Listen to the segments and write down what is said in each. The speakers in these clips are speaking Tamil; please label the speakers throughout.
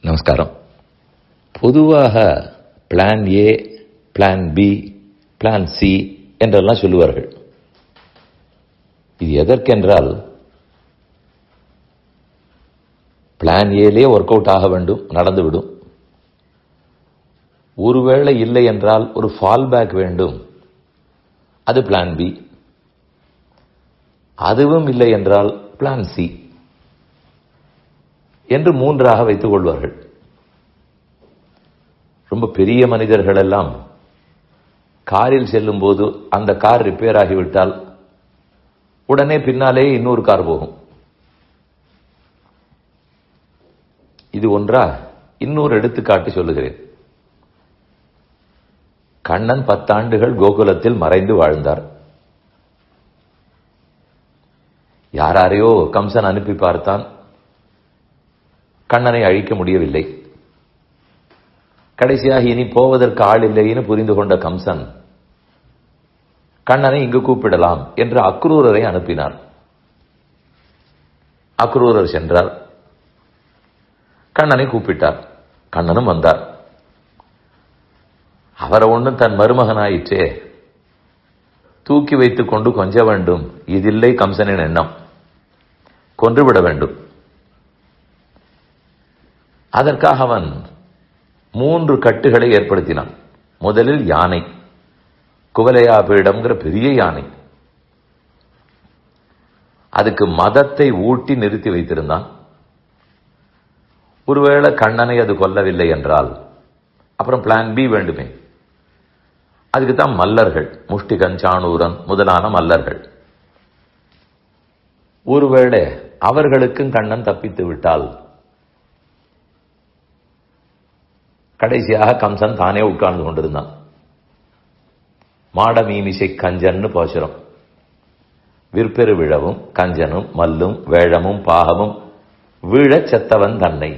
Speaker 1: நமஸ்காரம். பொதுவாக plan A, plan B, plan C என்றெல்லாம் சொல்லுவார்கள். இது எதற்கென்றால், பிளான் ஏலே ஒர்க் அவுட் ஆக வேண்டும், நடந்துவிடும். ஒருவேளை இல்லை என்றால் ஒரு ஃபால் பேக் வேண்டும், அது பிளான் பி. அதுவும் இல்லை என்றால் பிளான் சி என்று மூன்றாக வைத்துக் கொள்வார்கள். ரொம்ப பெரிய மனிதர்கள் எல்லாம் காரில் செல்லும் போது அந்த கார் ரிப்பேர் ஆகிவிட்டால் உடனே பின்னாலே இன்னொரு கார் போகும். இது ஒன்றா? இன்னொரு எடுத்துக்காட்டு சொல்லுகிறேன். கண்ணன் 10 ஆண்டுகள் கோகுலத்தில் மறைந்து வாழ்ந்தார். யாரையோ கம்சன் அனுப்பி பார்த்தான். கண்ணனை அழிக்க முடியவில்லை. கடைசியாக இனி போவதற்கு ஆள் இல்லைன்னு புரிந்து கொண்ட கம்சன் கண்ணனை இங்கு கூப்பிடலாம் என்று அக்ரூரரை அனுப்பினார். அக்ரூரர் சென்றார். கண்ணனை கூப்பிட்டார். கண்ணனும் வந்தார். அவரை ஒன்றும் தன் மருமகனாயிற்றே, தூக்கி வைத்துக் கொண்டு கொஞ்ச வேண்டும், இதில்லை கம்சனின் எண்ணம். கொன்றுவிட வேண்டும். அதற்காக அவன் 3 கட்டுகளை ஏற்படுத்தினான். முதலில் யானை, குவலையா பீடம்ங்கிற பெரிய யானை. அதுக்கு மதத்தை ஊட்டி நிறுத்தி வைத்திருந்தான். ஒருவேளை கண்ணனை அது கொல்லவில்லை என்றால் அப்புறம் பிளான் பி வேண்டுமே. அதுக்குத்தான் மல்லர்கள், முஷ்டிகன், சாணூரன் முதலான மல்லர்கள். ஒருவேளை அவர்களுக்கும் கண்ணன் தப்பித்து விட்டால் கடைசியாக கம்சன் தானே உட்கார்ந்து கொண்டிருந்தான். மாட மீமிசை கஞ்சன்னு போசுரம். விற்பெரு விழவும் கஞ்சனும் மல்லும் வேழமும் பாகமும் வீழச் செத்தவன் தன்னை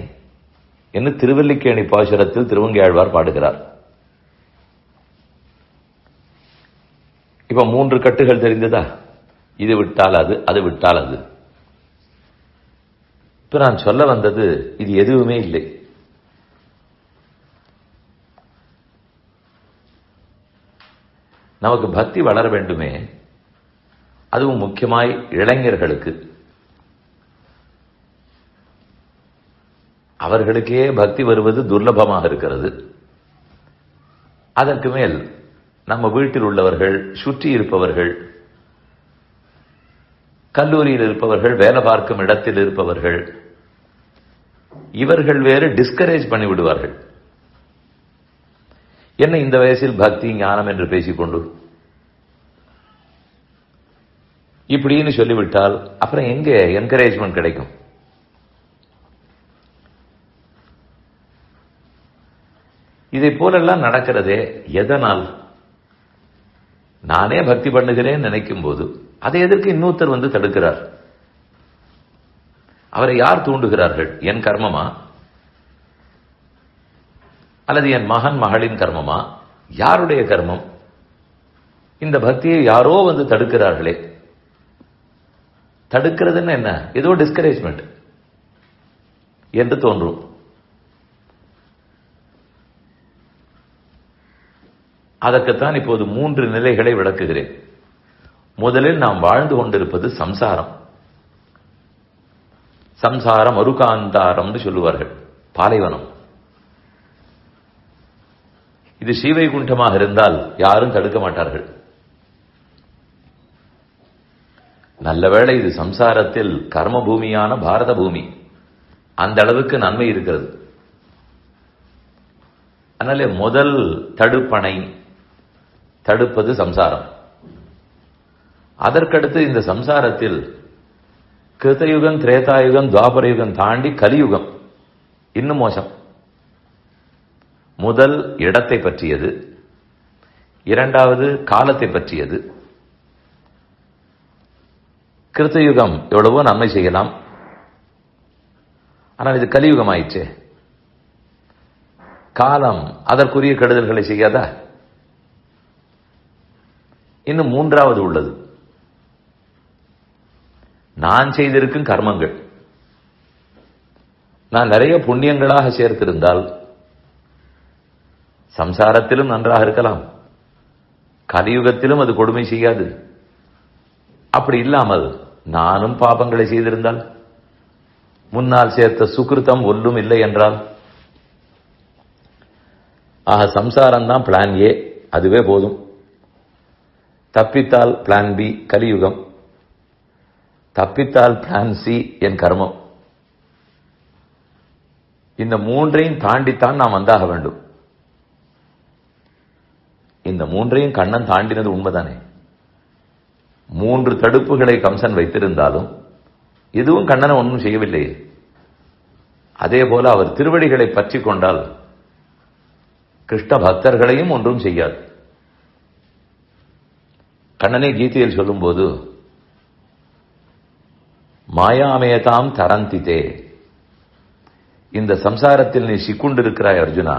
Speaker 1: என்று திருவல்லிக்கேணி பாசுரத்தில் திருவங்கியாழ்வார் பாடுகிறார். இப்ப 3 கட்டுகள் தெரிந்ததா? இது விட்டால் அது, அது விட்டால் அது. இப்ப நான் சொல்ல வந்தது இது எதுவுமே இல்லை. நமக்கு பக்தி வளர வேண்டுமே, அதுவும் முக்கியமாய் இளைஞர்களுக்கு. அவர்களுக்கே பக்தி வருவது துர்லபமாக இருக்கிறது. அதற்கு மேல் நம்ம வீட்டில் உள்ளவர்கள், சுற்றி இருப்பவர்கள், கல்லூரியில் இருப்பவர்கள், வேலை பார்க்கும் இடத்தில் இருப்பவர்கள், இவர்கள் வேறு டிஸ்கரேஜ் பண்ணி விடுவார்கள். என்ன இந்த வயசில் பக்தி ஞானம் என்று பேசிக்கொண்டு இப்படின்னு சொல்லிவிட்டால் அப்புறம் எங்க என்கரேஜ்மெண்ட் கிடைக்கும்? இதை போலெல்லாம் நடக்கிறதே எதனால்? நானே பக்தி பண்ணுகிறேன் நினைக்கும் போது அதை எதற்கு இன்னொருத்தர் வந்து தடுக்கிறார்? அவரை யார் தூண்டுகிறார்கள்? என் கர்மமா அல்லது என் மகன் மகளின் கர்மமா? யாருடைய கர்மம்? இந்த பக்தியை யாரோ வந்து தடுக்கிறார்களே. தடுக்கிறதுன்னு என்ன? ஏதோ டிஸ்கரேஜ்மெண்ட் என்று தோன்றும். அதற்குத்தான் இப்போது 3 நிலைகளை விளக்குகிறேன். முதலில் நாம் வாழ்ந்து கொண்டிருப்பது சம்சாரம். சம்சாரம் அருகாந்தாரம் சொல்லுவார்கள், பாலைவனம். இது ஸ்ரீவைகுண்டமாக இருந்தால் யாரும் தடுக்க மாட்டார்கள். நல்லவேளை இது சம்சாரத்தில் கர்ம பூமியான பாரத பூமி. அந்த அளவுக்கு நன்மை இருக்கிறது. அதனால முதல் தடுப்பணை, தடுப்பது சம்சாரம். அதற்கடுத்து இந்த சம்சாரத்தில் கிருத்தயுகம், திரேதாயுகம், துவாபர யுகம் தாண்டி கலியுகம் இன்னும் மோசம். முதல் இடத்தை பற்றியது, இரண்டாவது காலத்தை பற்றியது. கிருத்தயுகம் எவ்வளவோ நன்மை செய்யலாம், ஆனால் இது கலியுகம் ஆயிற்று. காலம் அதற்குரிய கெடுதல்களை செய்யாதா? இன்னும் மூன்றாவது உள்ளது, நான் செய்திருக்கும் கர்மங்கள். நான் நிறைய புண்ணியங்களாக சேர்த்திருந்தால் சம்சாரத்திலும் நன்றாக இருக்கலாம், கலியுகத்திலும் அது கொடுமை செய்யாது. அப்படி இல்லாமல் நானும் பாபங்களை செய்திருந்தால், முன்னால் சேர்த்த சுகிருத்தம் ஒன்றும் இல்லை என்றால், ஆக சம்சாரம் தான் பிளான் ஏ, அதுவே போதும். தப்பித்தால் பிளான் பி கலியுகம், தப்பித்தால் பிளான் சி என் கர்மம். இந்த மூன்றையும் தாண்டித்தான் நாம் வந்தாக வேண்டும். இந்த மூன்றையும் கண்ணன் தாண்டினது உண்மைதானே. 3 தடுப்புகளை கம்சன் வைத்திருந்தாலும் எதுவும் கண்ணனை ஒன்றும் செய்யவில்லையே. அதே போல அவர் திருவடிகளை பற்றி கொண்டால் கிருஷ்ண பக்தர்களையும் ஒன்றும் செய்யாது. கண்ணனை கீதையில் சொல்லும்போது மாயாமேதாம் தரந்திதே, இந்த சம்சாரத்தில் நீ சிக்குண்டிருக்கிறாய் அர்ஜுனா,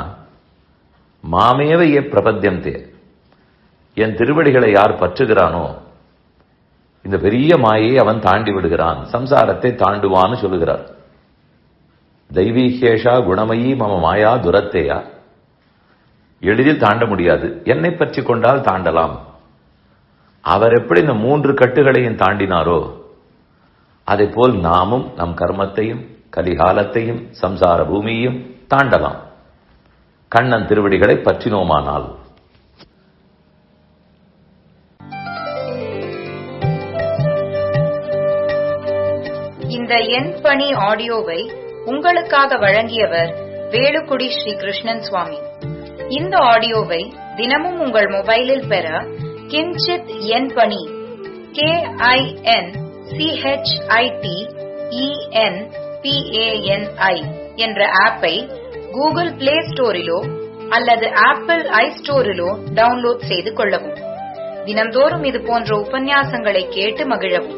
Speaker 1: மாமேவ ஏ பிரபத்தியந்தே, என் திருவடிகளை யார் பற்றுகிறானோ இந்த பெரிய மாயை அவன் தாண்டி விடுகிறான், சம்சாரத்தை தாண்டுவான்னு சொல்லுகிறார். தெய்வீகேஷா குணமயி மம மாயா துரத்தேயா, எளிதில் தாண்ட முடியாது, என்னை பற்றி கொண்டால் தாண்டலாம். அவர் எப்படி இந்த 3 கட்டுகளையும் தாண்டினாரோ அதை போல் நாமும் நம் கர்மத்தையும் கலிகாலத்தையும் சம்சார பூமியையும் தாண்டலாம், கண்ணன் திருவடிகளை பற்றினோமானால்.
Speaker 2: இந்த என் பணி ஆடியோவை உங்களுக்காக வழங்கியவர் வேலுக்குடி ஸ்ரீ கிருஷ்ணன் சுவாமி. இந்த ஆடியோவை தினமும் உங்கள் மொபைலில் பெற கிஞ்சித் என் பணி KINCHITENPANI என்ற ஆப்பை கூகுள் பிளே ஸ்டோரிலோ அல்லது ஆப்பிள் ஐ ஸ்டோரிலோ டவுன்லோட் செய்து கொள்ளவும். தினந்தோறும் இது போன்ற உபன்யாசங்களை கேட்டு மகிழவும்.